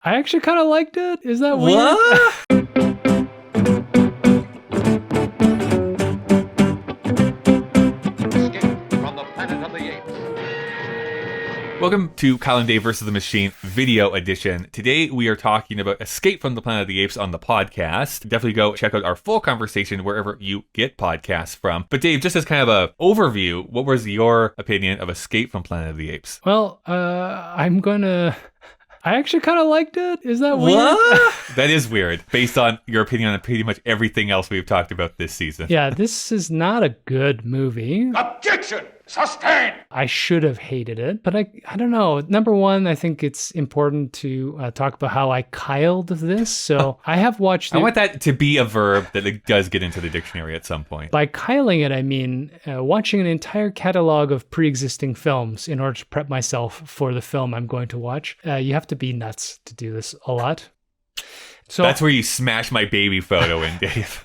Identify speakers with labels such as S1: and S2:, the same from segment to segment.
S1: I actually kind of liked it. Is that weird?
S2: What? Welcome to Kyle and Dave vs. the Machine video edition. Today we are talking about Escape from the Planet of the Apes on the podcast. Definitely go check out our full conversation wherever you get podcasts from. But Dave, just as kind of an overview, what was your opinion of Escape from Planet of the Apes?
S1: Well, I actually kind of liked it. Is that weird?
S2: What? That is weird, based on your opinion on pretty much everything else we've talked about this season.
S1: Yeah, this is not a good movie.
S3: Objection! Sustained!
S1: I should have hated it, but I don't know. Number one, I think it's important to talk about how I Kyled this. So I have watched...
S2: I want that to be a verb that it does get into the dictionary at some point.
S1: By Kyling it, I mean watching an entire catalog of pre-existing films in order to prep myself for the film I'm going to watch. You have to be nuts to do this a lot. So
S2: that's where you smash my baby photo in, Dave.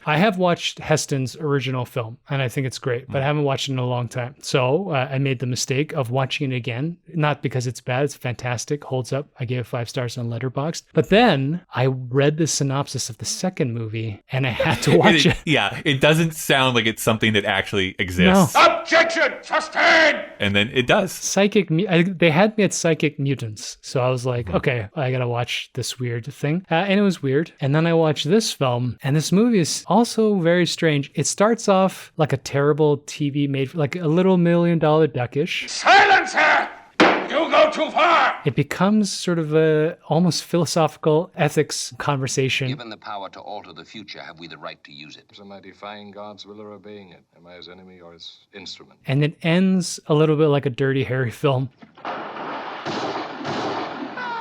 S1: I have watched Heston's original film, and I think it's great, but I haven't watched it in a long time. So I made the mistake of watching it again, not because it's bad, it's fantastic, holds up. I gave it 5 stars on Letterboxd. But then I read the synopsis of the second movie, and I had to watch it.
S2: Yeah, it doesn't sound like it's something that actually exists.
S1: No.
S3: Objection! Sustained!
S2: And then it does.
S1: They had me at Psychic Mutants, so I was like, okay, I gotta watch this weird thing. And it was weird. And then I watched this film, and this movie is also very strange. It starts off like a terrible TV made, like a little $1 Million Duckish.
S3: Silencer! You go too far!
S1: It becomes sort of a almost philosophical ethics conversation.
S4: Given the power to alter the future, have we the right to use it?
S5: Am I defying God's will or obeying it? Am I his enemy or his instrument?
S1: And it ends a little bit like a Dirty Harry film.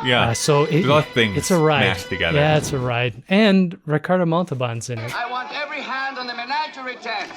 S2: Yeah.
S1: So
S2: there's a lot of things
S1: it's a ride.
S2: mashed together.
S1: Yeah, it's a ride. And Ricardo Montalban's in it.
S4: I want every hand on the menagerie tent.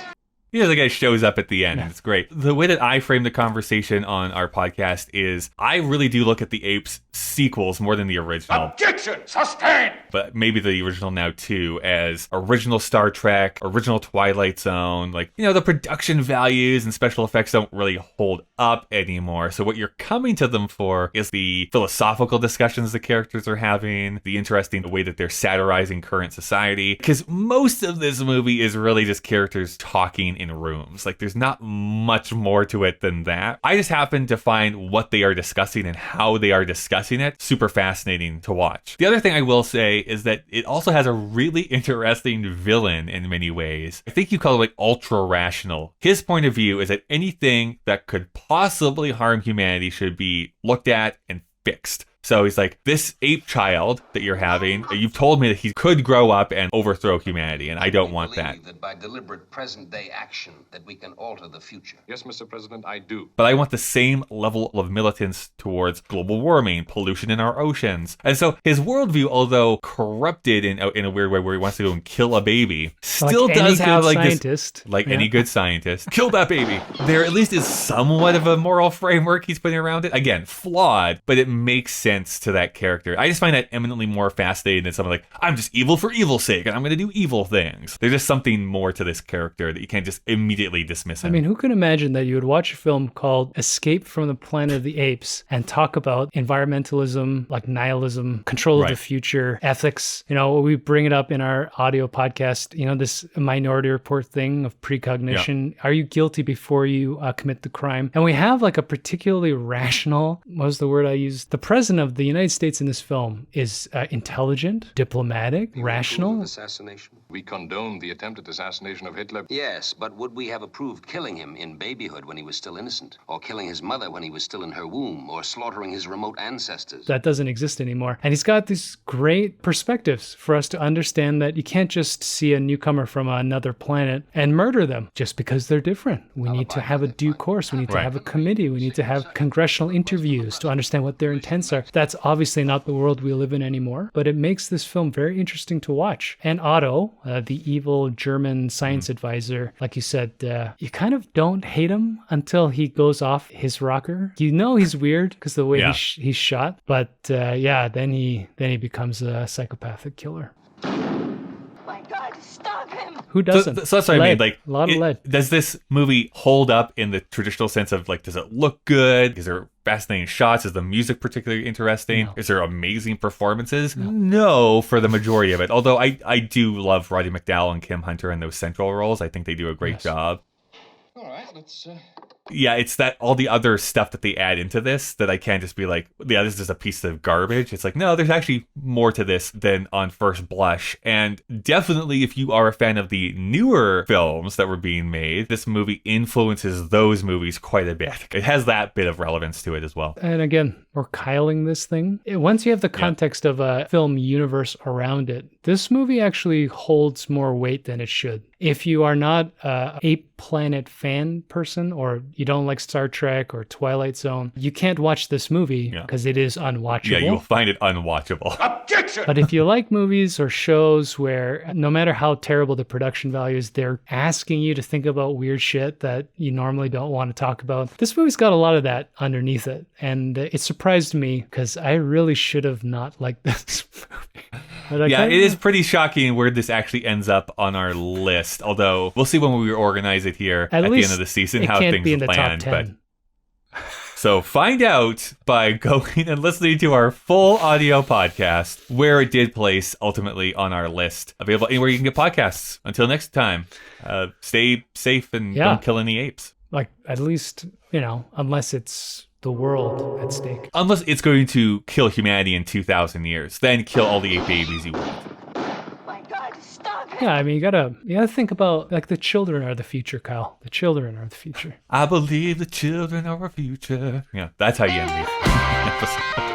S2: Yeah, the guy shows up at the end. Yeah. It's great. The way that I frame the conversation on our podcast is I really do look at the Apes sequels more than the original.
S3: Objection! Sustained!
S2: But maybe the original now too, as original Star Trek, original Twilight Zone. Like, you know, the production values and special effects don't really hold up anymore. So what you're coming to them for is the philosophical discussions the characters are having, the interesting way that they're satirizing current society. Because most of this movie is really just characters talking in rooms. Like, there's not much more to it than that. I just happen to find what they are discussing and how they are discussing it super fascinating to watch. The other thing I will say is that it also has a really interesting villain in many ways. I think you call it like ultra rational. His point of view is that anything that could possibly harm humanity should be looked at and fixed. So he's like, this ape child that you're having, you've told me that he could grow up and overthrow humanity, and I don't want that.
S4: That by deliberate present-day action that we can alter the future.
S5: Yes, Mr. President, I do.
S2: But I want the same level of militance towards global warming, pollution in our oceans. And so his worldview, although corrupted in a weird way where he wants to go and kill a baby, still
S1: like
S2: does have like
S1: scientist.
S2: this, like any good scientist, kill that baby. There at least is somewhat of a moral framework he's putting around it. Again, flawed, but it makes sense to that character. I just find that eminently more fascinating than something like, I'm just evil for evil's sake and I'm going to do evil things. There's just something more to this character that you can't just immediately dismiss him.
S1: I mean, who can imagine that you would watch a film called Escape from the Planet of the Apes and talk about environmentalism, like nihilism, control of the future, ethics. You know, we bring it up in our audio podcast, you know, this Minority Report thing of precognition. Yeah. Are you guilty before you commit the crime? And we have like a particularly rational, what was the word I used? The president of the United States in this film is intelligent, diplomatic, rational.
S4: Assassination.
S5: We condone the attempted assassination of Hitler.
S4: Yes, but would we have approved killing him in babyhood when he was still innocent? Or killing his mother when he was still in her womb? Or slaughtering his remote ancestors?
S1: That doesn't exist anymore. And he's got these great perspectives for us to understand that you can't just see a newcomer from another planet and murder them just because they're different. We need to have a due course. We need to have a committee. We need to have congressional interviews to understand what their intents are. That's obviously not the world we live in anymore, but it makes this film very interesting to watch. And Otto, the evil German science advisor, like you said, you kind of don't hate him until he goes off his rocker. You know he's weird because the way he's shot, but then he becomes a psychopathic killer.
S6: My God, stop him!
S1: Who doesn't?
S2: So that's what I mean. Like,
S1: a lot of lead.
S2: Does this movie hold up in the traditional sense of like, does it look good? Is there fascinating shots? Is the music particularly interesting?
S1: No.
S2: Is there amazing performances? No, for the majority of it. Although I do love Roddy McDowall and Kim Hunter in those central roles. I think they do a great job.
S5: All right, let's.
S2: Yeah, it's that all the other stuff that they add into this that I can't just be like, yeah, this is a piece of garbage. It's like, no, there's actually more to this than on first blush. And definitely, if you are a fan of the newer films that were being made, this movie influences those movies quite a bit. It has that bit of relevance to it as well.
S1: And again, we're Kyling this thing. Once you have the context of a film universe around it, this movie actually holds more weight than it should. If you are not a Ape Planet fan person, or you don't like Star Trek or Twilight Zone, you can't watch this movie because it is unwatchable.
S2: Yeah, you'll find it unwatchable.
S3: Objection!
S1: But if you like movies or shows where no matter how terrible the production values, they're asking you to think about weird shit that you normally don't want to talk about, this movie's got a lot of that underneath it. And it surprised me because I really should have not liked this movie.
S2: Yeah, it is pretty shocking where this actually ends up on our list. Although we'll see when we organize it here at the end of the season how things
S1: be in the
S2: land.
S1: top 10.
S2: So find out by going and listening to our full audio podcast where it did place ultimately on our list. Available anywhere you can get podcasts. Until next time, stay safe and don't kill any apes.
S1: Like, at least, unless it's the world at stake.
S2: Unless it's going to kill humanity in 2,000 years. Then kill all the ape babies you want.
S1: Yeah, I mean, you gotta think about, like, the children are the future, Kyle. The children are the future.
S2: I believe the children are our future. Yeah, that's how you end the episode.